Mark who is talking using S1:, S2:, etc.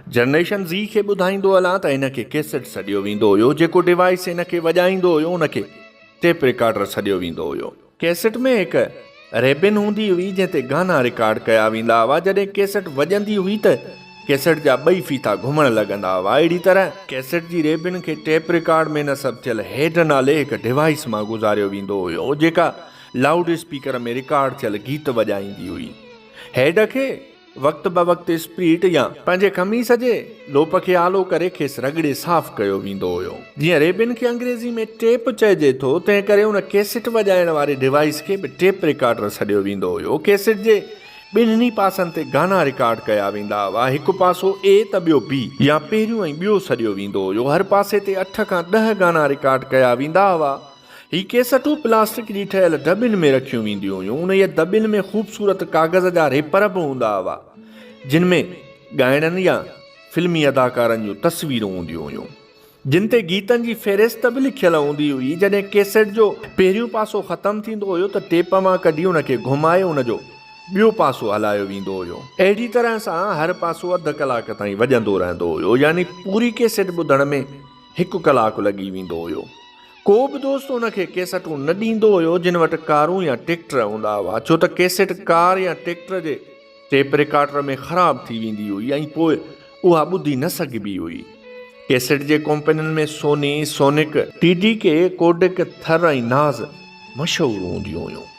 S1: Generation Zee खे ॿुधाईंदो हलां त हिनखे कैसेट सॾियो वेंदो हुयो, जेको डिवाइस हिनखे वॼाईंदो हुयो उनखे टेप रिकॉर्डर सॾियो वेंदो हुयो। कैसेट में हिकु रेबिन हूंदी हुई जंहिं ते गाना रिकॉर्ड कया वेंदा हुआ। जॾहिं कैसेट वॼंदी हुई त कैसेट जा ॿई फीता घुमण लॻंदा हुआ। अहिड़ी तरह कैसेट जी रेबिन खे टेप रिकॉर्ड में नसब थियल हेड नाले हिकु डिवाइस मां गुज़ारियो वेंदो हुयो, जेका लाउड स्पीकर में रिकॉर्ड थियल गीत वॼाईंदी हुई। हेड खे वक़्त ब वक़्तु स्प्रीट या पंहिंजे ख़मीस जे लोप खे आलो करे खेसि रगड़े साफ़ कयो वेंदो हुयो। जीअं रेबिन खे अंग्रेज़ी में टेप चइजे थो, तंहिं करे उन कैसेट वॼाइण वारे डिवाइस खे बि टेप रिकॉर्डर सॾियो वेंदो हुयो। कैसेट जे ॿिन्ही पासनि ते गाना रिकॉर्ड कया वेंदा हुआ। हिकु पासो ए त ॿियो बी या पहिरियों ऐं ॿियो सॾियो वेंदो हुयो। हर पासे ते 8 खां 10 गाना रिकॉर्ड कया वेंदा हुआ। ही कैसेटूं प्लास्टिक जी ठहियल दॿियुनि में रखियूं वेंदियूं हुयूं। उन दॿियुनि में ख़ूबसूरत काग़ज़ जा रेपर बि हूंदा हुआ, जिन में ॻाइणनि या फिल्मी अदाकारनि जूं तस्वीरूं हूंदियूं हुयूं, जिन ते गीतनि जी फ़हिरिस्त बि लिखियल हूंदी हुई। जॾहिं कैसेट जो पहिरियों पासो ख़तमु थींदो हुयो त टेप मां कढी उनखे घुमाए उनजो ॿियो पासो हलायो वेंदो हुयो। अहिड़ी तरह सां हर पासो अधु कलाक ताईं वॼंदो रहंदो हुयो, यानी पूरी कैसेट ॿुधण में 1 कलाकु लॻी वेंदो हुयो। को बि दोस्त उनखे कैसेटूं न ॾींदो हुयो जिन वटि कारूं या ट्रैक्टर हूंदा हुआ, छो त कैसेट कार या ट्रैक्टर जे टेप रिकॉर्डर में ख़राब थी वेंदी हुई ऐं पोइ उहा ॿुधी न सघिबी हुई। कैसेट जे कंपनियुनि में सोनी, सोनिक, TDK, कोडेक, थर ऐं नाज़ मशहूरु हूंदियूं हुयूं।